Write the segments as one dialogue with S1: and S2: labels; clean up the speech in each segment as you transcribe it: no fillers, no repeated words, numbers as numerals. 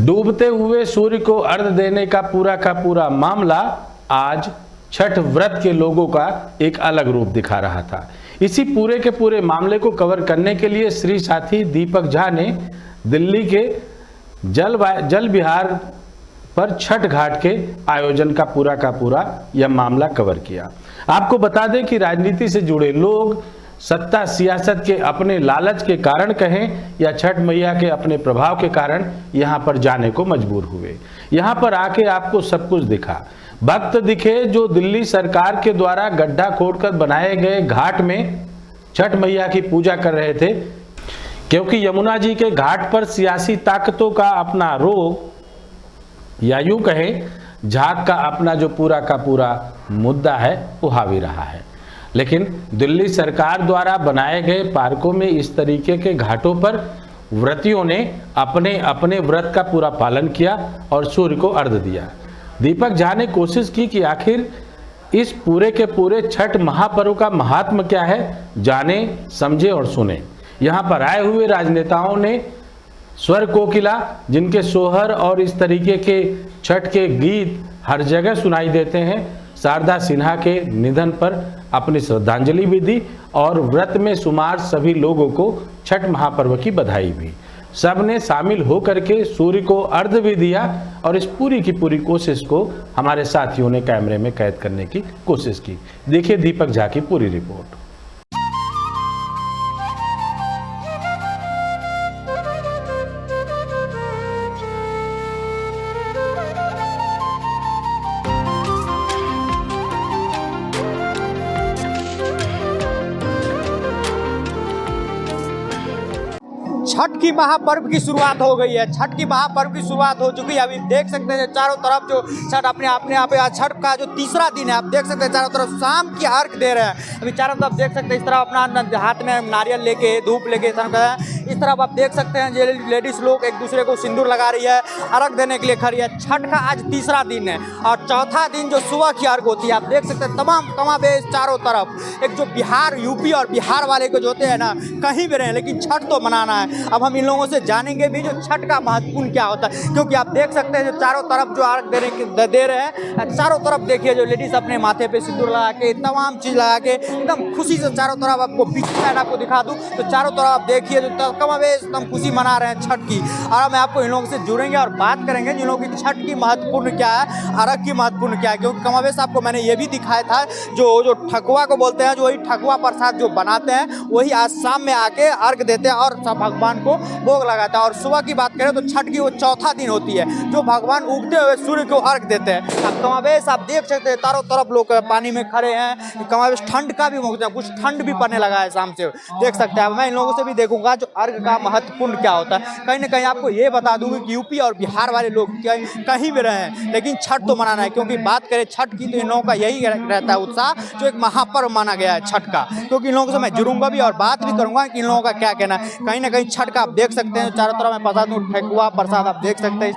S1: डूबते हुए सूर्य को अर्घ्य देने का पूरा मामला आज छठ व्रत के लोगों का एक अलग रूप दिखा रहा था। इसी पूरे के पूरे मामले को कवर करने के लिए श्री साथी दीपक झा ने दिल्ली के जल विहार पर छठ घाट के आयोजन का पूरा यह मामला कवर किया। आपको बता दें कि राजनीति से जुड़े लोग सत्ता सियासत के अपने लालच के कारण कहें या छठ मैया के अपने प्रभाव के कारण यहां पर जाने को मजबूर हुए। यहां पर आके आपको सब कुछ दिखा। भक्त दिखे जो दिल्ली सरकार के द्वारा गड्ढा खोदकर बनाए गए घाट में छठ मैया की पूजा कर रहे थे, क्योंकि यमुना जी के घाट पर सियासी ताकतों का अपना रोग या यूं कहें झाग का अपना जो पूरा मुद्दा है वो हावी रहा है। लेकिन दिल्ली सरकार द्वारा बनाए गए पार्कों में इस तरीके के घाटों पर व्रतियों ने अपने अपने व्रत का पूरा पालन किया और सूर्य को अर्घ्य दिया। दीपक झा ने कोशिश की कि आखिर इस पूरे के पूरे छठ महापर्व का महात्म क्या है, जाने समझे और सुने। यहाँ पर आए हुए राजनेताओं ने स्वर कोकिला, जिनके सोहर और इस तरीके के छठ के गीत हर जगह सुनाई देते हैं, शारदा सिन्हा के निधन पर अपनी श्रद्धांजलि भी दी और व्रत में शुमार सभी लोगों को छठ महापर्व की बधाई भी। सबने शामिल होकर के सूर्य को अर्घ्य भी दिया और इस पूरी की पूरी कोशिश को हमारे साथियों ने कैमरे में कैद करने की कोशिश की। देखिए दीपक झा की पूरी रिपोर्ट।
S2: छठ की महापर्व की शुरुआत हो गई है। छठ की महापर्व की शुरुआत हो चुकी है। अभी देख सकते हैं चारों तरफ जो छठ अपने आप छठ का जो तीसरा दिन है, आप देख सकते हैं चारों तरफ शाम की अर्घ दे रहे हैं। अभी चारों तरफ देख सकते हैं इस तरफ अपना हाथ में नारियल लेके धूप लेके इस तरफ आप देख सकते हैं ये लेडीज लोग एक दूसरे को सिंदूर लगा रही है, अर्घ देने के लिए खड़ी है। छठ का आज तीसरा दिन है और चौथा दिन जो सुबह की अर्घ होती है। आप देख सकते हैं तमाम कमाबेश चारों तरफ एक जो बिहार यूपी और बिहार वाले को जो होते हैं ना, कहीं भी रहे लेकिन छठ तो मनाना है। अब हम इन लोगों से जानेंगे भी जो छठ का महत्वपूर्ण क्या होता है, क्योंकि आप देख सकते हैं जो चारों तरफ जो अर्घ दे रहे हैं, चारों तरफ देखिए जो लेडीज अपने माथे पे सिंदूर लगा के तमाम चीज़ लगा के एकदम खुशी से चारों तरफ आपको पीछे साइड आपको दिखा दूँ तो चारों तरफ आप देखिए जो कमाबेश एकदम खुशी मना रहे हैं छठ की। और मैं आपको इन लोगों से जुड़ेंगे और बात करेंगे जिन लोगों की छठ की महत्वपूर्ण क्या है, अर्घ की महत्वपूर्ण क्या है। क्योंकि कमाबेश आपको मैंने ये भी दिखाया था जो ठकुआ को बोलते हैं, जो वही ठकुआ प्रसाद जो बनाते हैं वही आज शाम में आके अर्घ देते हैं और सब भगवान को भोग लगाता है। और सुबह की बात करें तो छठ की वो चौथा दिन होती है जो भगवान उगते हुए सूर्य को अर्घ देते हैं। अब कमाबेश आप देख सकते हैं चारों तरफ लोग पानी में खड़े हैं। कमाबेश ठंड का भी मौसम है, कुछ ठंड भी पड़ने लगा है शाम से, देख सकते हैं। मैं इन लोगों से भी देखूंगा जो अर्घ का महत्वपूर्ण क्या होता है। कहीं ना कहीं आपको ये बता दूंगी कि यूपी और बिहार वाले लोग कहीं भी रहे हैं लेकिन छठ तो मनाना है। क्योंकि बात करें छठ की तो इन लोगों का यही रहता है उत्साह, जो एक महापर्व माना गया है छठ का। क्योंकि इन लोगों से मैं जुड़ूंगा भी और बात भी करूंगा कि इन लोगों का क्या कहना है। कहीं ना कहीं छठ का आप देख सकते हैं चारों तरफ मैं बता दूं ठकुआ प्रसाद आप देख सकते हैं इस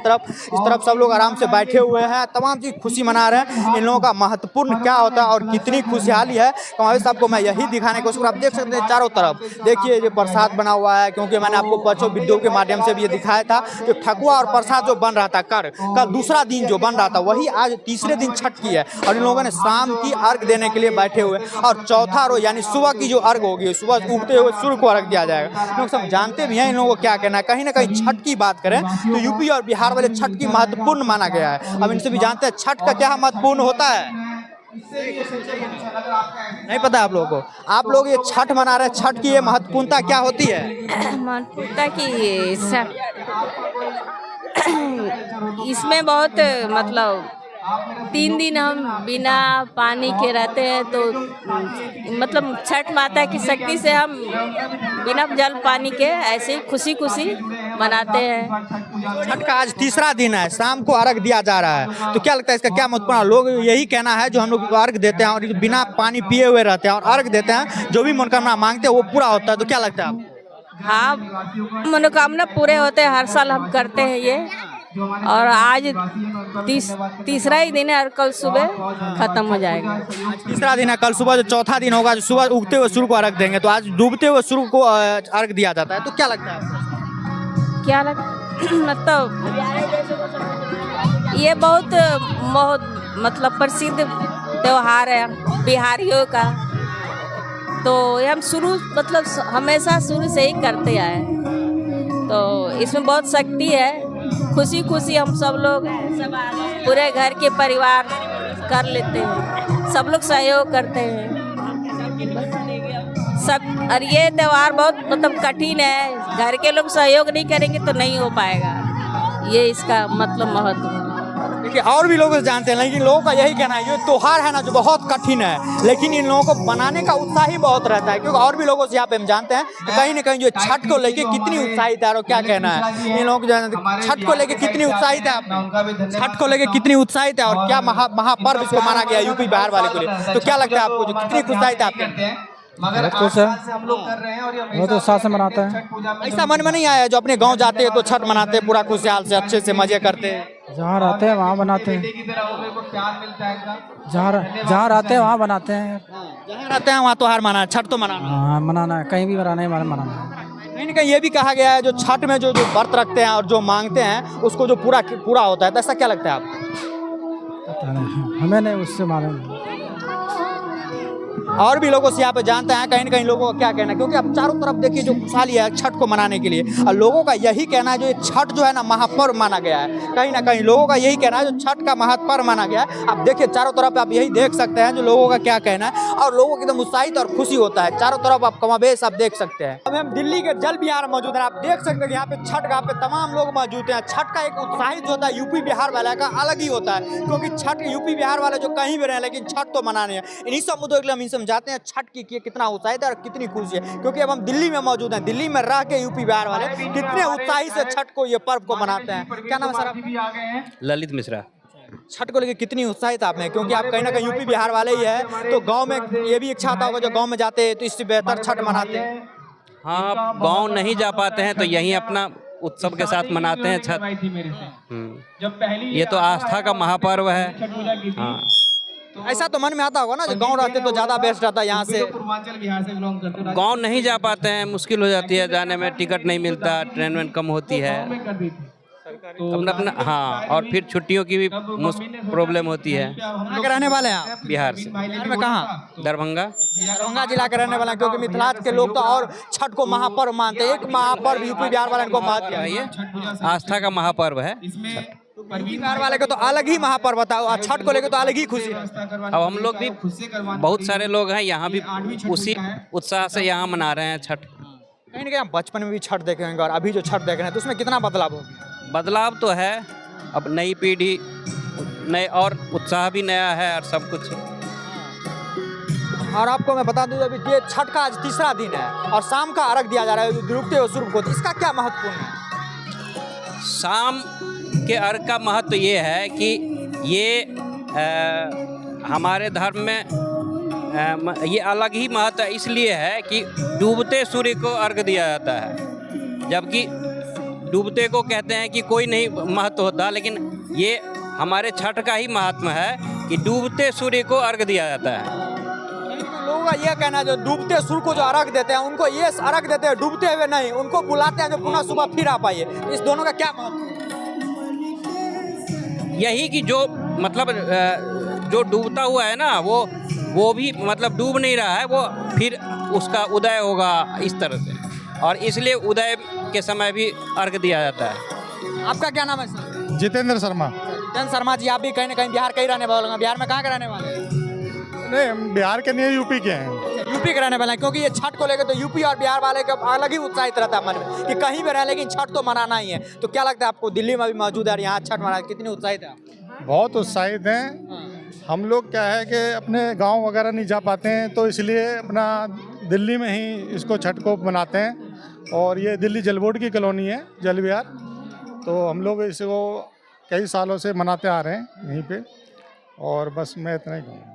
S2: तरफ सब लोग आराम से बैठे हुए हैं, तमाम चीज़ खुशी मना रहे हैं। इन लोगों का महत्वपूर्ण क्या होता है और कितनी खुशहाली है कमाबेश आपको मैं यही दिखाने की कोशिश। आप देख सकते हैं चारों तरफ देखिए ये प्रसाद बना हुआ है। क्योंकि मैंने आपको बच्चों वीडियो के माध्यम से भी ये दिखाया था जो ठकुआ और प्रसाद जो बन रहा था कल दूसरा दिन जो बन रहा था वही आज तीसरे दिन छठ की है। और इन लोगों ने शाम की अर्घ देने के लिए बैठे हुए और चौथा रोज यानी सुबह की जो अर्घ होगी, सुबह उगते हुए सूर्य को अर्घ दिया जाएगा। लोग सब जानते भी हैं इन लोगों को क्या कहना है। कहीं ना कहीं छठ की बात करें तो यूपी और बिहार वाले छठ की महत्वपूर्ण माना गया है। अब इनसे भी जानते हैं छठ का क्या महत्वपूर्ण होता है। नहीं पता आप लोगों को? आप लोग ये छठ मना रहे हैं, छठ की ये महत्वपूर्णता क्या होती है?
S3: महत्वपूर्णता की इसमें बहुत मतलब 3 दिन हम बिना पानी के रहते हैं तो मतलब छठ माता की शक्ति से हम बिना जल पानी के ऐसे ही खुशी मनाते हैं।
S2: छठ का आज तीसरा दिन है, शाम को अर्घ दिया जा रहा है तो क्या लगता है इसका क्या महत्वपूर्ण? लोग यही कहना है जो हम लोग अर्घ देते हैं और बिना पानी पिए हुए रहते हैं और अर्घ देते हैं, जो भी मनोकामना मांगते हैं वो पूरा होता है। तो क्या लगता है आपको?
S3: हाँ, मनोकामना पूरे होते हैं, हर साल हम करते हैं ये। और आज तीसरा ही दिन है और कल सुबह खत्म हो जाएगा।
S2: तीसरा दिन है, कल सुबह जो चौथा दिन होगा जो सुबह उगते हुए सूर्य को अर्घ देंगे, तो आज डूबते हुए सूर्य को अर्घ दिया जाता है। तो क्या लगता है आपको?
S3: क्या लगता मतलब ये बहुत मतलब प्रसिद्ध त्योहार है बिहारियों का। तो ये हम मतलब हमेशा शुरू से ही करते आए। तो इसमें बहुत शक्ति है। खुशी खुशी हम सब लोग पूरे घर के परिवार कर लेते हैं, सब लोग सहयोग करते हैं सब। और ये त्यौहार बहुत मतलब कठिन है, घर के लोग सहयोग नहीं करेंगे तो नहीं हो पाएगा। ये इसका मतलब महत्व है।
S2: देखिए और भी लोग जानते हैं, लेकिन लोगों का यही कहना है ये त्योहार है ना जो बहुत कठिन है, लेकिन इन लोगों को बनाने का उत्साह ही बहुत रहता है। क्योंकि और भी लोगों से यहाँ पे हम जानते हैं कि कहीं ना कहीं जो छठ को लेके कितनी उत्साहित है। और क्या कहना है इन लोगों को, छठ को लेके कितनी उत्साहित है आप, छठ को लेके कितनी उत्साहित है और क्या महापर्व इसको माना गया यूपी बिहार वाले को लिए, तो क्या लगता है आपको जो कितनी उत्साहित है आपके?
S4: मगर खुश है, हम लोग कर रहे हैं और बहुत उत्साह से मनाते हैं।
S2: ऐसा मन में नहीं आया जो अपने गांव जाते हैं तो छठ मनाते हैं पूरा खुशहाल से अच्छे से मजे करते हैं?
S4: जहाँ रहते हैं वहाँ बनाते हैं, जहाँ रहते हैं वहाँ बनाते हैं।
S2: जहाँ रहते हैं वहाँ त्योहार मनाना, छठ तो मनाना।
S4: हाँ मनाना है, कहीं भी मनाना है, मनाना है।
S2: कहीं ना कहीं ये भी कहा गया है जो छठ में जो व्रत रखते हैं और जो मांगते हैं उसको जो पूरा होता है, तो ऐसा क्या लगता है आपको?
S4: पता नहीं, हमें नहीं उससे मालूम।
S2: और भी लोगों से यहाँ पे जानते हैं कहीं ना कहीं लोगों का क्या कहना है, क्योंकि अब चारों तरफ देखिए जो खुशहाली है छठ को मनाने के लिए, और लोगों का यही कहना है जो ये छठ जो है ना महापर्व माना गया है। कहीं ना कहीं लोगों का यही कहना है जो छठ का महापर्व माना गया है। आप देखिए चारों तरफ आप यही देख सकते हैं जो लोगों का क्या कहना है, और लोगों को एकदम उत्साहित और खुशी होता है। चारों तरफ आप कमाबेश आप देख सकते हैं। अब हम दिल्ली के जल विहार मौजूद है, आप देख सकते हैं यहाँ पे छठ घाट पे तमाम लोग मौजूद हैं। छठ का एक उत्साहित होता है यूपी बिहार वाला का अलग ही होता है, क्योंकि छठ यूपी बिहार वाले जो कहीं भी रहे लेकिन छठ तो मनाने हैं। इन्हीं सब मुद्दों के लिए हम इनसे समझाते हैं छठ की कितना उत्साहित है और कितनी खुशी है, क्योंकि अब हम दिल्ली में मौजूद हैं। दिल्ली में रह के यूपी बिहार वाले कितने उत्साही से छठ को ये पर्व को मनाते हैं। क्या नाम है सर आपका?
S5: ललित मिश्रा।
S2: छठ को लेकर कितनी उत्साहित आप में, क्योंकि आप कहीं ना कहीं यूपी बिहार वाले ही है, तो गांव में ये भी इच्छा आता होगा जो गांव में जाते हैं तो इससे बेहतर छठ मनाते हैं।
S5: हाँ, गांव नहीं जा पाते हैं तो यहीं अपना उत्सव के साथ मनाते हैं छठ। ये तो आस्था का महापर्व है। हाँ,
S2: ऐसा तो मन में आता होगा ना जो गांव रहते तो ज्यादा बेस्ट रहता है यहाँ से।
S5: गांव नहीं जा पाते हैं, मुश्किल हो जाती है जाने में, टिकट नहीं मिलता, ट्रेन वेन कम होती है अपना। हाँ, और फिर छुट्टियों की भी प्रॉब्लम होती है।
S2: कहाँ के रहने वाले हैं आप?
S5: बिहार से।
S2: बिहार में कहाँ?
S5: दरभंगा।
S2: दरभंगा जिला के रहने वाले हैं, क्योंकि मिथिलांचल के लोग तो और छठ को महापर्व मानते हैं। एक महापर्व यूपी बिहार वाले को महत्व है,
S5: ये आस्था का महापर्व है।
S2: यूपी बिहार वाले को तो अलग ही महापर्व होता है और छठ को लेकर तो अलग ही खुशी है।
S5: अब हम लोग भी बहुत सारे लोग हैं यहाँ भी उसी उत्साह से यहाँ मना रहे हैं छठ।
S2: कहीं ना कहीं हम बचपन में भी छठ देखे होंगे और अभी जो छठ देख रहे हैं तो उसमें कितना बदलाव हो गया?
S5: बदलाव तो है, अब नई पीढ़ी नए और उत्साह भी नया है और सब कुछ।
S2: और आपको मैं बता दूं अभी ये छठ का आज तीसरा दिन है और शाम का अर्घ दिया जा रहा है डूबते हुए सूर्य को, तो इसका क्या महत्वपूर्ण है?
S5: शाम के अर्घ का महत्व ये है कि ये हमारे धर्म में ये अलग ही महत्व इसलिए है कि डूबते सूर्य को अर्घ दिया जाता है, जबकि डूबते को कहते हैं कि कोई नहीं महत्व होता, लेकिन ये हमारे छठ का ही महात्मा है कि डूबते सूर्य को अर्घ दिया जाता है।
S2: लोगों का यह कहना है जो डूबते सूर्य को जो अर्घ देते हैं उनको ये अर्घ देते हैं, डूबते हुए नहीं, उनको बुलाते हैं जो पुनः सुबह फिर आ पाइए। इस दोनों का क्या महत्व?
S5: यही कि जो मतलब जो डूबता हुआ है ना वो भी मतलब डूब नहीं रहा है, वो फिर उसका उदय होगा इस तरह से, और इसलिए उदय के समय भी अर्घ दिया जाता है।
S2: आपका क्या नाम है सर?
S6: जितेंद्र शर्मा।
S2: जितेंद्र शर्मा जी, आप भी कहीं ना कहीं बिहार के ही रहने वाले हैं। बिहार में कहाँ के रहने वाले हैं?
S6: नहीं, हम बिहार के नहीं, यूपी के हैं।
S2: यूपी के रहने वाले हैं, क्योंकि ये छठ को लेकर तो यूपी और बिहार वाले का अलग ही उत्साहित रहता है मन में कि कहीं भी रहे लेकिन छठ तो मनाना ही है। तो क्या लगता है आपको, दिल्ली में भी मौजूद है और यहाँ छठ मना, कितनी उत्साहित है?
S6: बहुत उत्साहित हैं हम लोग। क्या है कि अपने गांव वगैरह नहीं जा पाते हैं तो इसलिए अपना दिल्ली में ही इसको छठ को मनाते हैं। और ये दिल्ली जल बोर्ड की कॉलोनी है जल विहार, तो हम लोग इसको कई सालों से मनाते आ रहे हैं यहीं पे। और बस मैं इतना ही कहूँगा।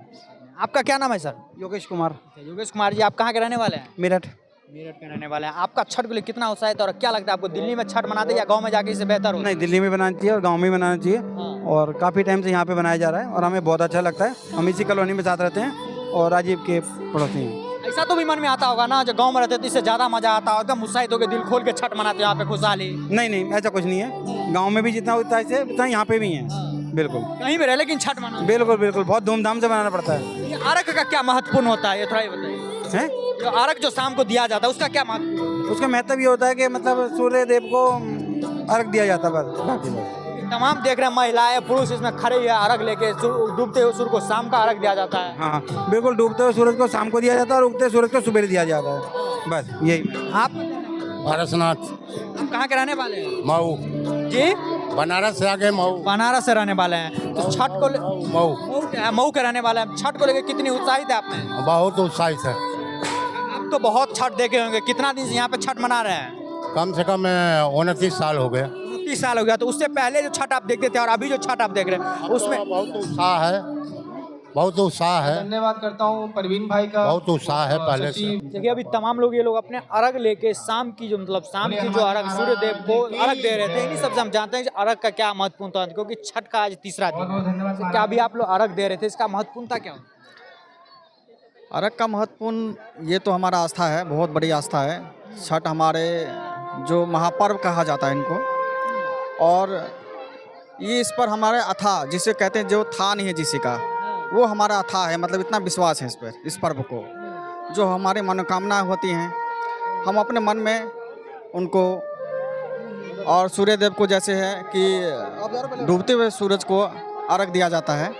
S2: आपका क्या नाम है सर?
S4: योगेश कुमार।
S2: योगेश कुमार जी, आप कहाँ के रहने वाले हैं?
S4: मेरठ।
S2: मेरठ के रहने वाले हैं। आपका छठ के लिए कितना उत्साहित है और क्या लगता है आपको, दिल्ली में छठ मनाते या गांव में जाके इससे बेहतर हो?
S4: नहीं, दिल्ली में बनाना चाहिए और गांव में बनाना चाहिए। और काफ़ी टाइम से यहाँ पे बनाया जा रहा है और हमें बहुत अच्छा लगता है। हम इसी कॉलोनी में साथ रहते हैं और राजीव के पड़ोसी हैं।
S2: ऐसा तो भी मन में आता होगा ना, जो गांव में रहते तो इससे ज्यादा मजा आता होगा, एकदम उत्साहित होकर दिल खोल के छठ मनाते हो यहाँ पे खुशहाली।
S7: नहीं ऐसा कुछ नहीं है, गांव में भी जितना होता है ऐसे उतना यहाँ पे भी है। बिल्कुल
S2: कहीं भी रहे लेकिन छठ मना।
S7: बिल्कुल बहुत धूमधाम से मनाना पड़ता है।
S2: ये अर्घ का क्या महत्वपूर्ण होता है, ये थोड़ा ही बताइए।
S7: हैं?
S2: जो अर्घ जो शाम को दिया जाता है उसका क्या महत्व?
S7: उसका महत्व ये होता है कि मतलब सूर्य देव को अर्घ दिया जाता है बस, बाकी बस।
S2: तमाम देख रहे हैं महिलाएं पुरुष इसमें खड़े हैं अर्घ लेके, डूबते हुए सूर्य को शाम का अर्घ दिया जाता है।
S7: हाँ बिल्कुल, डूबते हुए सूरज को शाम को दिया जाता है और उगते सूरज को सुबह दिया जाता है, बस यही।
S2: आप
S8: पारसनाथ
S2: कहाँ के रहने वाले हैं?
S8: मऊ,
S2: जी
S8: बनारस से आगे मऊ।
S2: बनारस से रहने वाले हैं, तो छठ को
S8: मऊ
S2: मऊ के रहने वाले हैं। छठ को लेकर कितनी उत्साहित है आप में?
S8: बहुत उत्साहित है।
S2: आप तो बहुत छठ देखे होंगे, कितना दिन से यहाँ पे छठ मना रहे हैं?
S8: कम से कम 29 साल हो गए।
S2: 30 साल हो गया। तो उससे पहले जो छठ आप देखते थे और अभी जो छठ आप देख रहे हैं उसमें
S8: बहुत उत्साह है, बहुत उत्साह है,
S4: धन्यवाद करता हूँ परवीन भाई का।
S8: बहुत उत्साह है पहले से।
S2: देखिए अभी तमाम लोग ये लोग अपने अर्घ लेके शाम की जो मतलब शाम की जो अर्घ सूर्य देव को अर्घ दे रहे थे, इन्हीं सबसे हम जानते हैं कि अर्घ का क्या महत्वपूर्णता है, क्योंकि छठ का आज तीसरा दिन है। तो क्या अभी आप लोग अर्घ दे रहे थे, इसका महत्वपूर्णता क्या है?
S4: अर्घ का महत्वपूर्ण ये तो हमारा आस्था है, बहुत बड़ी आस्था है। छठ हमारे जो महापर्व कहा जाता है इनको, और ये इस पर हमारे अथा जिसे कहते हैं जो था नहीं है जिसी का, वो हमारा अथा है, मतलब इतना विश्वास है इस पर, इस पर्व को। जो हमारी मनोकामनाएं होती हैं हम अपने मन में उनको, और सूर्य देव को जैसे है कि डूबते हुए सूरज को अर्घ दिया जाता है,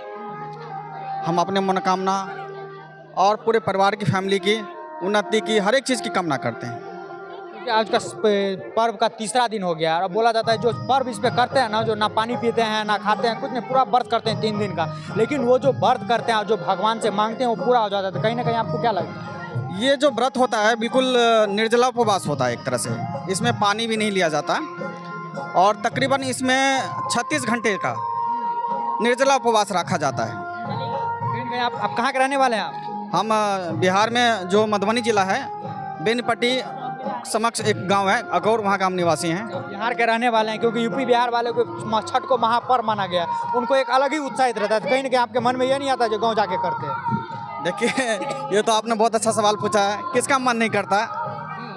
S4: हम अपने मनोकामना और पूरे परिवार की फैमिली की उन्नति की हर एक चीज़ की कामना करते हैं।
S2: क्योंकि आज का पर्व का तीसरा दिन हो गया और बोला जाता है जो पर्व इस पे करते हैं ना, जो ना पानी पीते हैं ना खाते हैं कुछ नहीं, पूरा व्रत करते हैं 3 दिन का, लेकिन वो जो व्रत करते हैं और जो भगवान से मांगते हैं वो पूरा हो जाता है। तो कहीं ना कहीं आपको क्या लगता है?
S4: ये जो व्रत होता है बिल्कुल निर्जला उपवास होता है एक तरह से, इसमें पानी भी नहीं लिया जाता, और तकरीबन इसमें 36 घंटे का निर्जला उपवास रखा जाता है।
S2: कहीं ना कहीं आप कहाँ के रहने वाले हैं आप?
S4: हम बिहार में जो मधुबनी जिला है, बेनीपट्टी समक्ष एक गांव है अकौर, वहाँ का हम निवासी हैं।
S2: बिहार के रहने वाले हैं, क्योंकि यूपी बिहार वाले को छठ को महापर्व माना गया, उनको एक अलग ही उत्साहित रहता है। तो कहीं ना कहीं आपके मन में ये नहीं आता जो गाँव जाके करते हैं?
S4: देखिए ये तो आपने बहुत अच्छा सवाल पूछा है, किसका मन नहीं करता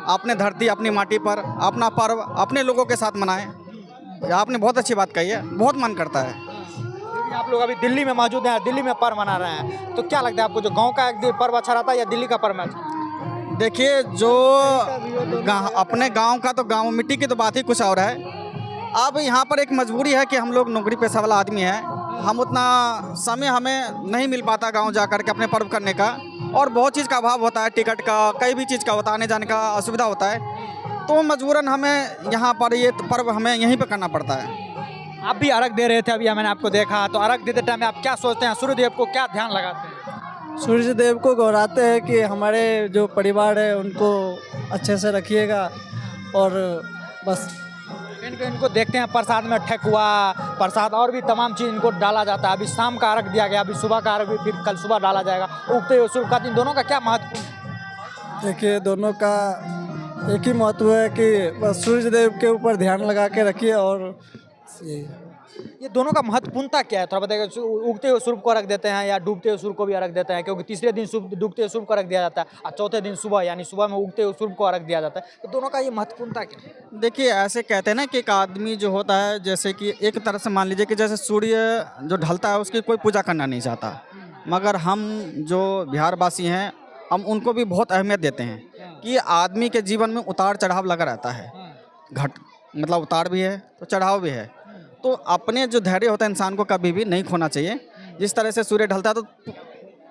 S4: अपने धरती अपनी माटी पर अपना पर्व अपने लोगों के साथ मनाएं। आपने बहुत अच्छी बात कही है, बहुत मन करता है।
S2: आप लोग अभी दिल्ली में मौजूद हैं, दिल्ली में पर्व मना रहे हैं, तो क्या लगता है आपको, जो गांव का एक पर्व अच्छा रहता है या दिल्ली का पर्व अच्छा?
S4: देखिए जो अपने गांव का तो गांव मिट्टी की तो बात ही कुछ और है। अब यहाँ पर एक मजबूरी है कि हम लोग नौकरी पेशा वाला आदमी है, हम उतना समय हमें नहीं मिल पाता गांव जा कर के अपने पर्व करने का, और बहुत चीज़ का अभाव होता है, टिकट का कई भी चीज़ का होता है, आने जाने का असुविधा होता है, तो मजबूरन हमें यहाँ पर ये पर्व हमें यहीं पर करना पड़ता है।
S2: आप भी अर्घ दे रहे थे, अभी मैंने आपको देखा, तो अर्घ देते टाइम आप क्या सोचते हैं, सूर्यदेव को क्या ध्यान लगाते हैं?
S9: सूर्य देव को गौराते हैं कि हमारे जो परिवार है उनको अच्छे से रखिएगा, और बस
S2: इनको देखते हैं प्रसाद में ठेकुआ प्रसाद और भी तमाम चीज़ इनको डाला जाता है। अभी शाम का अर्घ दिया गया, अभी सुबह का अर्घ भी फिर कल सुबह डाला जाएगा, उगते हुए सूर्य का दिन, दोनों का क्या महत्व?
S9: देखिए दोनों का एक ही महत्व है कि बस सूर्य देव के ऊपर ध्यान लगा के रखिए। और
S2: ये दोनों का महत्वपूर्णता क्या है, थोड़ा बताइएगा? उगते हुए सूर्य को अर्घ देते हैं या डूबते हुए सूर्य को भी अर्घ देते हैं? क्योंकि तीसरे दिन डूबते हुए सूर्य को अर्घ दिया जाता है और चौथे दिन सुबह यानी सुबह में उगते हुए सूर्य को अर्घ दिया जाता है, तो दोनों का ये महत्वपूर्णता क्या है?
S4: देखिए ऐसे कहते हैं ना कि एक आदमी जो होता है, जैसे कि एक तरह से मान लीजिए कि जैसे सूर्य जो ढलता है उसकी कोई पूजा करना नहीं चाहता, मगर हम जो बिहारवासी हैं हम उनको भी बहुत अहमियत देते हैं कि आदमी के जीवन में उतार चढ़ाव लगा रहता है, घट मतलब उतार भी है तो चढ़ाव भी है, तो अपने जो धैर्य होता है इंसान को कभी भी नहीं खोना चाहिए। जिस तरह से सूर्य ढलता है तो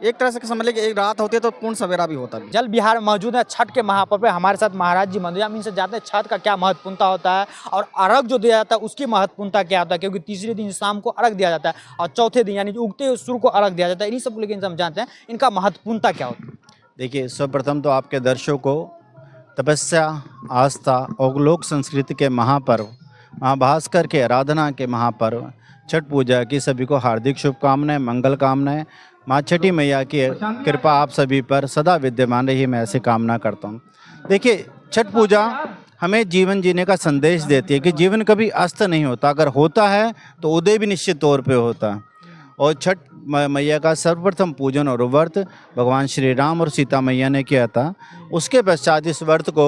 S4: एक तरह से समझ लीजिए कि एक रात होती है तो पूर्ण सवेरा भी होता है।
S2: जल बिहार में मौजूद है छठ के महापर्व पे, हमारे साथ महाराज जी मौजूद हैं। हम इनसे जानते हैं छठ का क्या महत्वपूर्णता होता है और अर्घ जो दिया जाता है उसकी महत्वपूर्णता क्या होता है, क्योंकि तीसरे दिन शाम को अर्घ दिया जाता है और चौथे दिन यानी उगते हुए सूर्य को अर्घ दिया जाता है। इन्हीं सब लेकिन हम जानते हैं इनका महत्वपूर्णता क्या होता है।
S10: देखिए सर्वप्रथम तो आपके दर्शकों को तपस्या, आस्था और लोक संस्कृति के महापर्व माँ भास्कर के आराधना के महापर्व छठ पूजा की सभी को हार्दिक शुभकामनाएं, मंगल कामनाएं। माँ छठी मैया की कृपा आप सभी पर सदा विद्यमान रही, मैं ऐसी कामना करता हूँ। देखिए छठ पूजा हमें जीवन जीने का संदेश देती है कि जीवन कभी अस्त नहीं होता, अगर होता है तो उदय भी निश्चित तौर पे होता है। और छठ मैया का सर्वप्रथम पूजन और व्रत भगवान श्री राम और सीता मैया ने किया था। उसके पश्चात इस व्रत को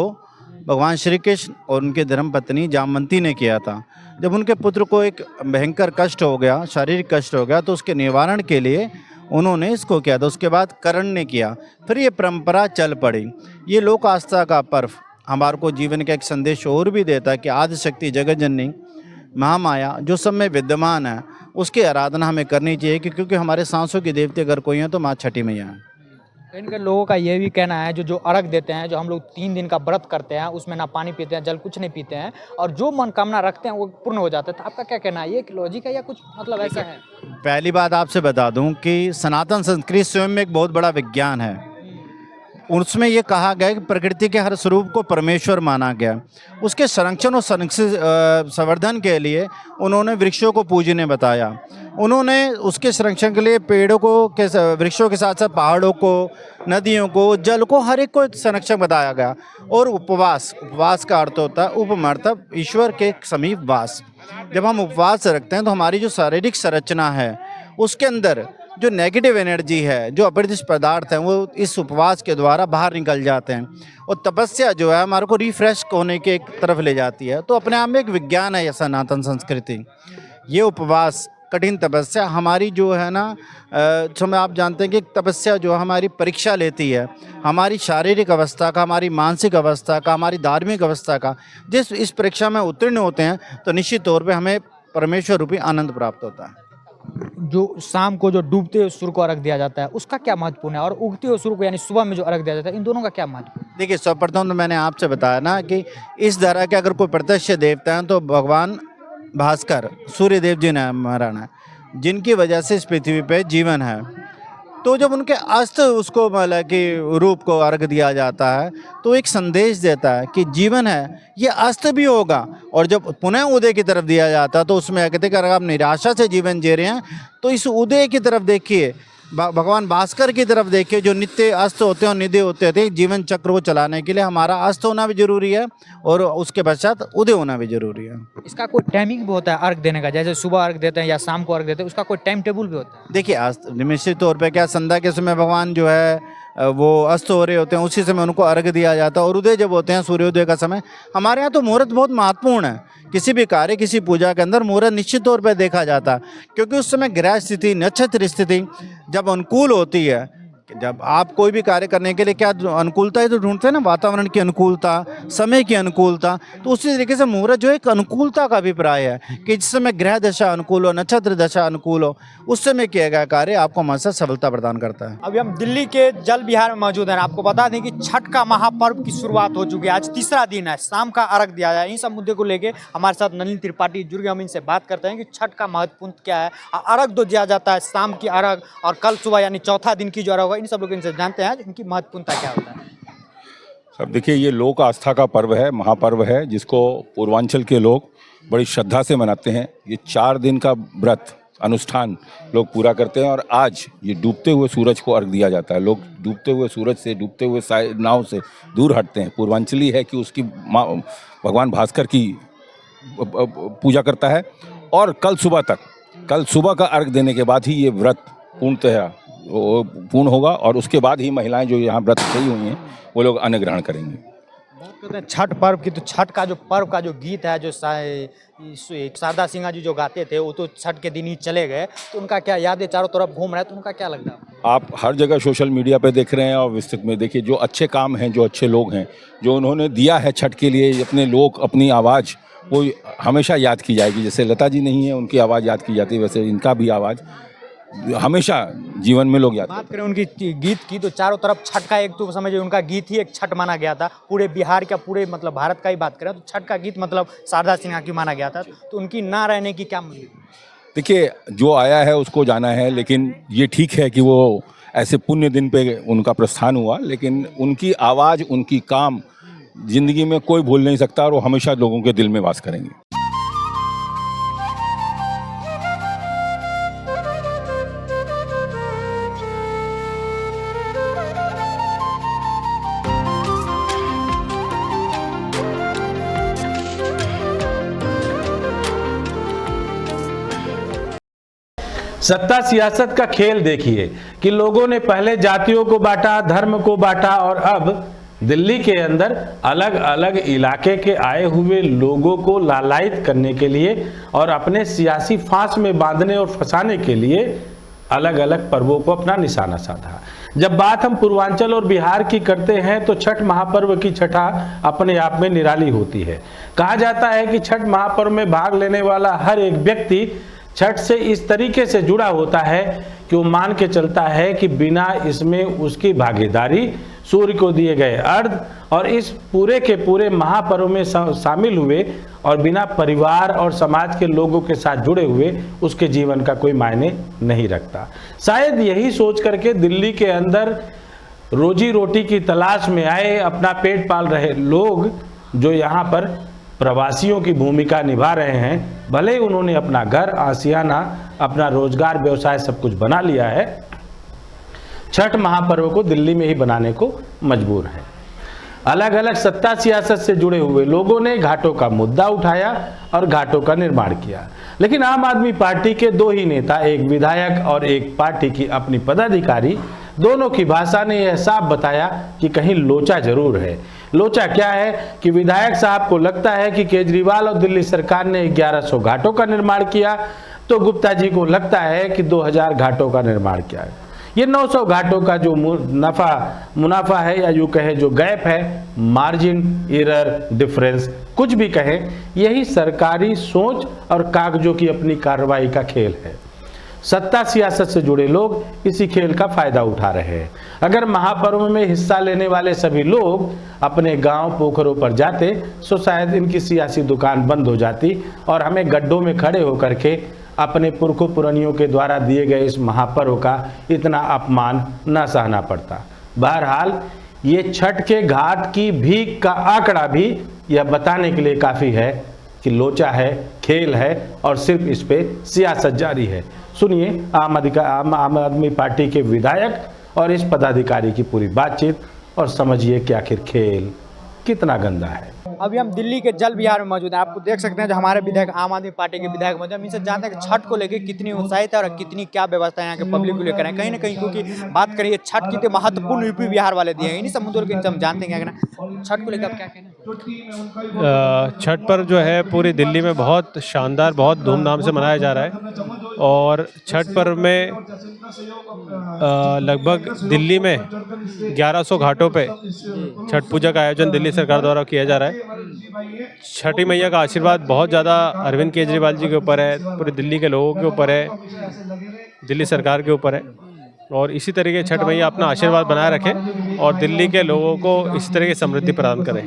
S10: भगवान श्री कृष्ण और उनकी धर्मपत्नी जामवंती ने किया था। जब उनके पुत्र को एक भयंकर कष्ट हो गया, शारीरिक कष्ट हो गया, तो उसके निवारण के लिए उन्होंने इसको किया था। उसके बाद कर्ण ने किया, फिर ये परंपरा चल पड़ी। ये लोक आस्था का पर्व हमारे को जीवन का एक संदेश और भी देता है कि आदिशक्ति जगत जननी महामाया जो सब में विद्यमान है उसकी आराधना हमें करनी चाहिए, क्योंकि हमारे सांसों की देवते अगर कोई हैं तो माँ छठी मैया है।
S2: इनके लोगों का ये भी कहना है जो अर्घ देते हैं, जो हम लोग 3 दिन का व्रत करते हैं, उसमें ना पानी पीते हैं, जल कुछ नहीं पीते हैं, और जो मनोकामना रखते हैं वो पूर्ण हो जाता है। तो आपका क्या कहना है, ये एक लॉजिक है या कुछ मतलब ऐसा है?
S10: पहली बात आपसे बता दूं कि सनातन संस्कृति स्वयं में एक बहुत बड़ा विज्ञान है। उसमें ये कहा गया कि प्रकृति के हर स्वरूप को परमेश्वर माना गया। उसके संरक्षण और संवर्धन के लिए उन्होंने वृक्षों को पूजने बताया। उन्होंने उसके संरक्षण के लिए पेड़ों को वृक्षों के साथ साथ पहाड़ों को, नदियों को, जल को, हर एक को संरक्षण बताया गया। और उपवास का अर्थ होता है उपमर्तव, ईश्वर के समीप वास। जब हम उपवास रखते हैं तो हमारी जो शारीरिक संरचना है उसके अंदर जो नेगेटिव एनर्जी है, जो अपरिदृष्ट पदार्थ हैं, वो इस उपवास के द्वारा बाहर निकल जाते हैं। और तपस्या जो है हमारे को रिफ्रेश होने के एक तरफ ले जाती है। तो अपने आप में एक विज्ञान है ये सनातन संस्कृति। ये उपवास, कठिन तपस्या हमारी जो है ना, समय आप जानते हैं कि तपस्या जो हमारी परीक्षा लेती है हमारी शारीरिक अवस्था का, हमारी मानसिक अवस्था का, हमारी धार्मिक अवस्था का। जिस इस परीक्षा में उत्तीर्ण होते हैं तो निश्चित तौर पे हमें परमेश्वर रूपी आनंद प्राप्त होता है।
S2: जो शाम को जो डूबते हुए सूर्य को अर्घ दिया जाता है उसका क्या महत्वपूर्ण है, और उगते हुए सूर्य को यानी सुबह में जो अर्घ दिया जाता है, इन दोनों का क्या महत्व?
S10: देखिए, सर्वप्रथम तो मैंने आपसे बताया ना कि इस तरह के अगर कोई प्रत्यक्ष देवता हैं तो भगवान भास्कर सूर्य देव जी ने महाराणा है, जिनकी वजह से इस पृथ्वी पे जीवन है। तो जब उनके अस्त उसको मतलब कि रूप को अर्घ दिया जाता है तो एक संदेश देता है कि जीवन है ये अस्त भी होगा। और जब पुनः उदय की तरफ दिया जाता है तो उसमें कहते हैं कि अगर आप निराशा से जीवन जी रहे हैं तो इस उदय की तरफ देखिए, भगवान भास्कर की तरफ देखिए, जो नित्य अस्त होते हैं और नित्य होते थे। जीवन चक्र को चलाने के लिए हमारा अस्त होना भी जरूरी है और उसके पश्चात उदय होना भी जरूरी है।
S2: इसका कोई टाइमिंग भी होता है अर्घ देने का, जैसे सुबह अर्घ देते हैं या शाम को अर्घ देते हैं, उसका कोई टाइम टेबल भी होता है? देखिए,
S10: निश्चित तौर पर क्या संध्या के समय भगवान जो है वो अस्त हो रहे होते हैं, उसी समय उनको अर्घ दिया जाता है। और उदय जब होते हैं सूर्योदय का समय, हमारे यहाँ तो मुहूर्त बहुत महत्वपूर्ण है। किसी भी कार्य, किसी पूजा के अंदर मुहूर्त निश्चित तौर पर देखा जाता है, क्योंकि उस समय ग्रह स्थिति, नक्षत्र स्थिति जब अनुकूल होती है। जब आप कोई भी कार्य करने के लिए क्या अनुकूलता ही तो ढूंढते हैं ना, वातावरण की अनुकूलता, समय की अनुकूलता। तो उसी तरीके से मुहूर्त जो एक अनुकूलता का अभिप्राय है कि जिस समय ग्रह दशा अनुकूल हो, नक्षत्र दशा अनुकूल हो, उस समय किया गया कार्य आपको हमेशा सफलता प्रदान करता है।
S2: अभी हम दिल्ली के जल विहार में मौजूद हैं। आपको बता दें कि छठ का महापर्व की शुरुआत हो चुकी है। आज तीसरा दिन है, शाम का अर्घ दिया जाए। इन सब मुद्दे को लेके हमारे साथ नलिन त्रिपाठी जुड़ गए। हम इनसे बात करते हैं कि छठ का महत्वपूर्ण क्या है। अर्घ तो दिया जाता है, शाम की अर्घ और कल सुबह यानी चौथा दिन की जो अर्घ होगा, इन सब लोग इनसे जानते हैं इनकी महत्वपूर्णता क्या होता है।
S11: सब देखिए, ये लोक आस्था का पर्व है, महापर्व है, जिसको पूर्वांचल के लोग बड़ी श्रद्धा से मनाते हैं। ये 4 दिन का व्रत अनुष्ठान लोग पूरा करते हैं। और आज ये डूबते हुए सूरज को अर्घ दिया जाता है। लोग डूबते हुए सूरज से, डूबते हुए नाव से दूर हटते हैं। पूर्वांचली है कि उसकी भगवान भास्कर की पूजा करता है। और कल सुबह का अर्घ देने के बाद ही ये व्रत पूर्ण होगा। और उसके बाद ही महिलाएं जो यहाँ व्रत खड़ी हुई हैं वो लोग अन्न ग्रहण करेंगे।
S2: बात करते हैं छठ पर्व की, तो छठ का जो पर्व का जो गीत है, जो शारदा सिन्हा जी जो गाते थे, वो तो छठ के दिन ही चले गए। तो उनका क्या यादें चारों तरफ घूम रहा है, तो उनका क्या लगता है?
S11: आप हर जगह सोशल मीडिया पे देख रहे हैं और विस्तृत में देखिए, जो अच्छे काम हैं, जो अच्छे लोग हैं, जो उन्होंने दिया है छठ के लिए अपने लोग, अपनी आवाज़, वो हमेशा याद की जाएगी। जैसे लता जी नहीं है, उनकी आवाज़ याद की जाती है, वैसे इनका भी आवाज़ हमेशा जीवन में लोग याद।
S2: बात करें उनकी गीत की, तो चारों तरफ छठ का एक तो समझिए उनका गीत ही एक छठ माना गया था। पूरे बिहार का, पूरे मतलब भारत का ही बात करें तो छठ का गीत मतलब शारदा सिन्हा की माना गया था। तो उनकी ना रहने की क्या मतलब? देखिए,
S11: जो आया है उसको जाना है, लेकिन ये ठीक है कि वो ऐसे पुण्य दिन पे उनका प्रस्थान हुआ, लेकिन उनकी आवाज़, उनकी काम जिंदगी में कोई भूल नहीं सकता और वो हमेशा लोगों के दिल में वास करेंगे।
S1: सत्ता सियासत का खेल देखिए कि लोगों ने पहले जातियों को बांटा, धर्म को बांटा और अब दिल्ली के अंदर अलग अलग इलाके के आए हुए लोगों को लालायित करने के लिए और अपने सियासी फांस में बांधने और फंसाने के लिए अलग अलग पर्वों को अपना निशाना साधा। जब बात हम पूर्वांचल और बिहार की करते हैं तो छठ महापर्व की छठा अपने आप में निराली होती है। कहा जाता है कि छठ महापर्व में भाग लेने वाला हर एक व्यक्ति छठ से इस तरीके से जुड़ा होता है कि वो मान के चलता है कि बिना इसमें उसकी भागीदारी, सूर्य को दिए गए अर्घ और इस पूरे के पूरे महापर्व में शामिल हुए और बिना परिवार और समाज के लोगों के साथ जुड़े हुए उसके जीवन का कोई मायने नहीं रखता। शायद यही सोच करके दिल्ली के अंदर रोजी रोटी की तलाश में आए अपना पेट पाल रहे लोग जो यहाँ पर प्रवासियों की भूमिका निभा रहे हैं, भले ही उन्होंने अपना घर, आशियाना, अपना रोजगार, व्यवसाय सब कुछ बना लिया है, छठ महापर्व को दिल्ली में ही बनाने को मजबूर है। अलग अलग सत्ता सियासत से जुड़े हुए लोगों ने घाटों का मुद्दा उठाया और घाटों का निर्माण किया, लेकिन आम आदमी पार्टी के दो ही नेता, एक विधायक और एक पार्टी की अपनी पदाधिकारी, दोनों की भाषा ने यह साफ बताया कि कहीं लोचा जरूर है। लोचा क्या है कि विधायक साहब को लगता है कि केजरीवाल और दिल्ली सरकार ने 1100 घाटों का निर्माण किया, तो गुप्ता जी को लगता है कि 2000 घाटों का निर्माण किया है। ये 900 घाटों का जो मुनाफा है या यूँ कहे जो गैप है, मार्जिन, एरर, डिफरेंस, कुछ भी कहें, यही सरकारी सोच और कागजों की अपनी कार्रवाई का खेल है। सत्ता सियासत से जुड़े लोग इसी खेल का फायदा उठा रहे हैं। अगर महापर्व में हिस्सा लेने वाले सभी लोग अपने गांव पोखरों पर जाते तो शायद इनकी सियासी दुकान बंद हो जाती और हमें गड्ढों में खड़े होकर के अपने पुरखों पुरानियों के द्वारा दिए गए इस महापर्व का इतना अपमान न सहना पड़ता। बहरहाल ये छठ के घाट की भीख का आंकड़ा भी यह बताने के लिए काफ़ी है कि लोचा है, खेल है और सिर्फ इस पे सियासत जारी है। सुनिए आम आदमी पार्टी के विधायक और इस पदाधिकारी की पूरी बातचीत और समझिए कि आखिर खेल कितना गंदा है।
S2: अभी हम दिल्ली के जल विहार में मौजूद हैं। आपको देख सकते हैं जो हमारे विधायक, आम आदमी पार्टी के विधायक मौजूद हैं। हम इनसे जानते हैं कि छठ को लेकर कितनी उत्साहित है और कितनी क्या व्यवस्था यहाँ के पब्लिक को लेकर है। कहीं ना कहीं क्योंकि बात करिए छठ की तो महत्वपूर्ण यूपी बिहार वाले दिए हैं, इन्हीं समुद्र के हम जानते हैं क्या छठ को लेकर क्या कहना।
S12: छठ पर जो है पूरी दिल्ली में बहुत शानदार, बहुत धूमधाम से मनाया जा रहा है और छठ पर्व में लगभग दिल्ली में 1100 घाटों पे छठ पूजा का आयोजन दिल्ली सरकार द्वारा किया जा रहा है। छठी मैया का आशीर्वाद बहुत ज़्यादा अरविंद केजरीवाल जी के ऊपर है, पूरी दिल्ली के लोगों के ऊपर है, दिल्ली सरकार के ऊपर है और इसी तरीके छठ मैया अपना आशीर्वाद बनाए रखें और दिल्ली के लोगों को इसी तरह की समृद्धि प्रदान करें।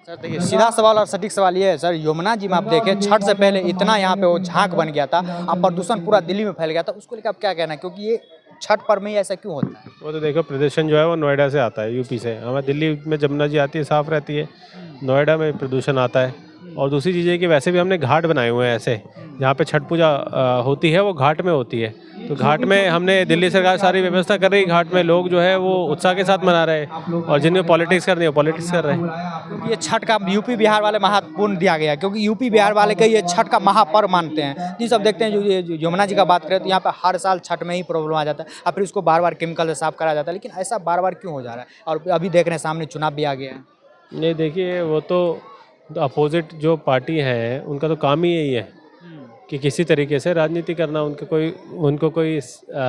S2: सर देखिए, सीधा सवाल और सटीक सवाल ये है सर, यमुना जी में आप देखें छठ से पहले इतना यहाँ पे वो झांक बन गया था, अब प्रदूषण पूरा दिल्ली में फैल गया था, उसको लेकर आप क्या कहना है, क्योंकि ये छठ पर्व में ही ऐसा क्यों होता है?
S12: वो तो देखो प्रदूषण जो है वो नोएडा से आता है, यूपी से। हमारे दिल्ली में जमुना जी आती है, साफ़ रहती है, नोएडा में प्रदूषण आता है। और दूसरी चीज़ है कि वैसे भी हमने घाट बनाए हुए हैं ऐसे, जहाँ पे छठ पूजा होती है वो घाट में होती है, तो घाट में हमने दिल्ली सरकार सारी व्यवस्था कर रही है। घाट में लोग जो है वो उत्साह के साथ मना रहे हैं और जिनमें पॉलिटिक्स करनी है वो पॉलिटिक्स कर रहे हैं।
S2: ये छठ का यूपी बिहार वाले महत्वपूर्ण दिया गया, क्योंकि यूपी बिहार वाले का ये छठ का महापर्व मानते हैं। जी सब देखते हैं, जो यमुना जी का बात करें तो यहाँ पर हर साल छठ में ही प्रॉब्लम आ जाता है और फिर उसको बार बार केमिकल से साफ करा जाता है, लेकिन ऐसा बार बार क्यों हो जा रहा है? और अभी देख रहे हैं सामने चुनाव भी आ गया है।
S12: नहीं देखिए, वो तो अपोजिट जो पार्टी है उनका तो काम ही यही है कि किसी तरीके से राजनीति करना। उनको कोई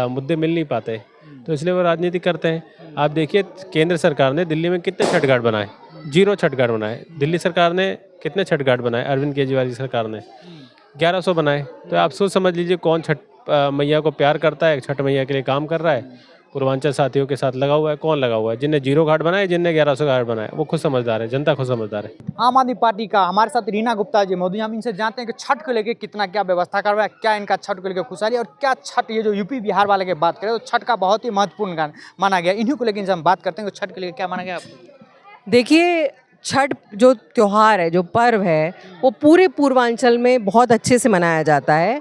S12: मुद्दे मिल नहीं पाते, तो इसलिए वो राजनीति करते हैं। आप देखिए केंद्र सरकार ने दिल्ली में कितने छठ घाट बनाए, 0 छठ घाट बनाए। दिल्ली सरकार ने कितने छठ घाट बनाए, अरविंद केजरीवाल की सरकार ने 1100 बनाए। तो आप सोच समझ लीजिए कौन छठ मैया को प्यार करता है, छठ मैया के लिए काम कर रहा है, पूर्वांचल साथियों के साथ लगा हुआ है। कौन लगा हुआ है? जिनने 0 घाट बनाए, जिनने 1100 घाट बनाए, वो खुद समझदार है, जनता खुद समझदार है।
S2: आम आदमी पार्टी का हमारे साथ रीना गुप्ता जी मौजूद हैं। हम इनसे जानते हैं कि छठ को लेकर कितना क्या व्यवस्था करवाया, क्या इनका छठ को लेकर खुशहाली और क्या छठ, ये जो यूपी बिहार वाले की बात करें तो छठ का बहुत ही महत्वपूर्ण माना गया। इन्हीं को लेकर इनसे हम बात करते हैं कि छठ को लेकर क्या माना गया आपको।
S13: देखिए, छठ जो त्यौहार है, जो पर्व है, वो पूरे पूर्वांचल में बहुत अच्छे से मनाया जाता है।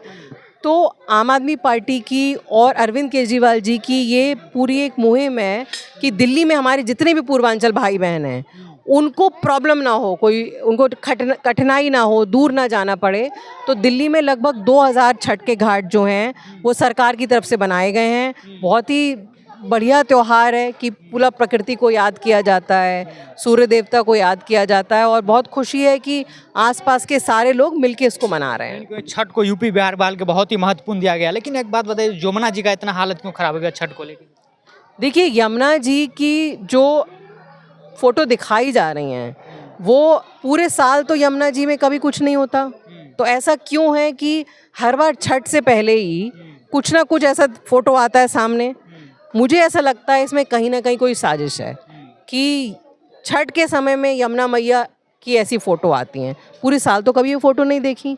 S13: तो आम आदमी पार्टी की और अरविंद केजरीवाल जी की ये पूरी एक मुहिम है कि दिल्ली में हमारे जितने भी पूर्वांचल भाई बहन हैं उनको प्रॉब्लम ना हो, कोई उनको कठिनाई ना हो, दूर ना जाना पड़े। तो दिल्ली में लगभग 2000 छठ के घाट जो हैं वो सरकार की तरफ से बनाए गए हैं। बहुत ही बढ़िया त्यौहार है कि पूरा प्रकृति को याद किया जाता है, सूर्य देवता को याद किया जाता है और बहुत खुशी है कि आसपास के सारे लोग मिलके इसको मना रहे हैं।
S2: छठ को यूपी बिहार बाल के बहुत ही महत्वपूर्ण दिया गया, लेकिन एक बात बताइए, यमुना जी का इतना हालत क्यों खराब हो गया छठ को लेकर?
S13: देखिए, यमुना जी की जो फोटो दिखाई जा रही हैं वो पूरे साल तो यमुना जी में कभी कुछ नहीं होता, तो ऐसा क्यों है कि हर बार छठ से पहले ही कुछ ना कुछ ऐसा फोटो आता है सामने? मुझे ऐसा लगता है इसमें कहीं ना कहीं कोई साजिश है कि छठ के समय में यमुना मैया की ऐसी फ़ोटो आती हैं। पूरे साल तो कभी ये फ़ोटो नहीं देखी,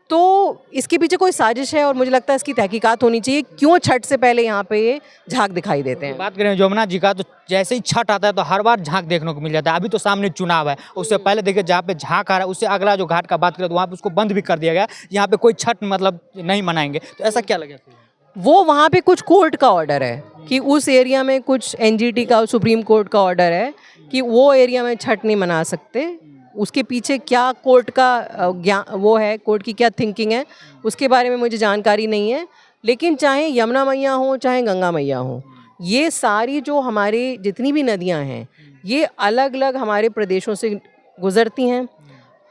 S13: तो इसके पीछे कोई साजिश है और मुझे लगता है इसकी तहकीकात होनी चाहिए, क्यों छठ से पहले यहाँ पे ये झांक दिखाई देते हैं।
S2: बात करें यमुना जी का, तो जैसे ही छठ आता है तो हर बार झांक देखने को मिल जाता है। अभी तो सामने चुनाव है, उससे पहले देखिए जहाँ पे झांक आ रहा है उससे अगला जो घाट का बात करें तो वहाँ पे उसको बंद भी कर दिया गया, यहाँ पे कोई छठ मतलब नहीं मनाएंगे। तो ऐसा क्या लगे?
S13: वो वहाँ पे कुछ कोर्ट का ऑर्डर है कि उस एरिया में कुछ एनजीटी का, सुप्रीम कोर्ट का ऑर्डर है कि वो एरिया में छठ नहीं मना सकते। उसके पीछे क्या कोर्ट का वो है, कोर्ट की क्या थिंकिंग है, उसके बारे में मुझे जानकारी नहीं है। लेकिन चाहे यमुना मैया हो चाहे गंगा मैया हो, ये सारी जो हमारी जितनी भी नदियाँ हैं ये अलग अलग हमारे प्रदेशों से गुज़रती हैं।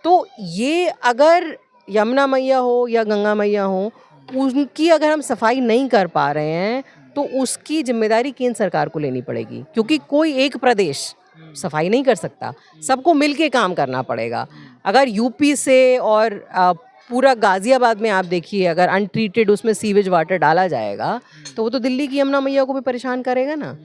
S13: तो ये अगर यमुना मैया हो या गंगा मैया हो, उनकी अगर हम सफाई नहीं कर पा रहे हैं तो उसकी जिम्मेदारी केंद्र सरकार को लेनी पड़ेगी, क्योंकि कोई एक प्रदेश सफाई नहीं कर सकता, सबको मिलके काम करना पड़ेगा। अगर यूपी से और पूरा गाज़ियाबाद में आप देखिए, अगर अनट्रीटेड उसमें सीवेज वाटर डाला जाएगा तो वो तो दिल्ली की यमुना मैया को भी परेशान करेगा ना।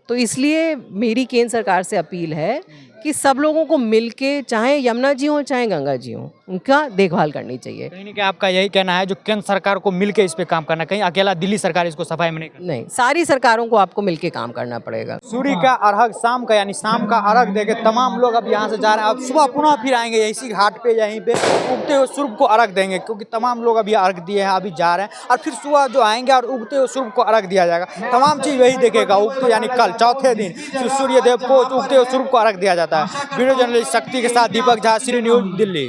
S13: तो इसलिए मेरी केंद्र सरकार से अपील है कि सब लोगों को मिलके, चाहे यमुना जी हो चाहे गंगा जी हो, उनका देखभाल करनी चाहिए।
S2: कहीं ना कहीं आपका यही कहना है जो केंद्र सरकार को मिलके इस पे काम करना, कहीं अकेला दिल्ली सरकार इसको सफाई में नहीं,
S13: सारी सरकारों को आपको मिलके काम करना पड़ेगा।
S2: सूर्य का अर्घ शाम का, यानी शाम का अर्घ देके तमाम लोग अब यहाँ से जा रहे हैं। अब सुबह पुनः फिर आएंगे इसी घाट पे, यहीं पे उगते हुए सूर्य को अर्घ देंगे, क्योंकि तमाम लोग अभी अर्घ दिए हैं, अभी जा रहे हैं और फिर सुबह जो आएंगे और उगते हुए सूर्य को अर्घ दिया जाएगा। तमाम चीज़ वही देखेगा, उगते यानी कल चौथे दिन सूर्य देव को उगते हुए सूर्य को अर्घ दिया जाता है। वीडियो जर्नलिस्ट शक्ति के साथ दीपक झा, श्री न्यूज़, दिल्ली।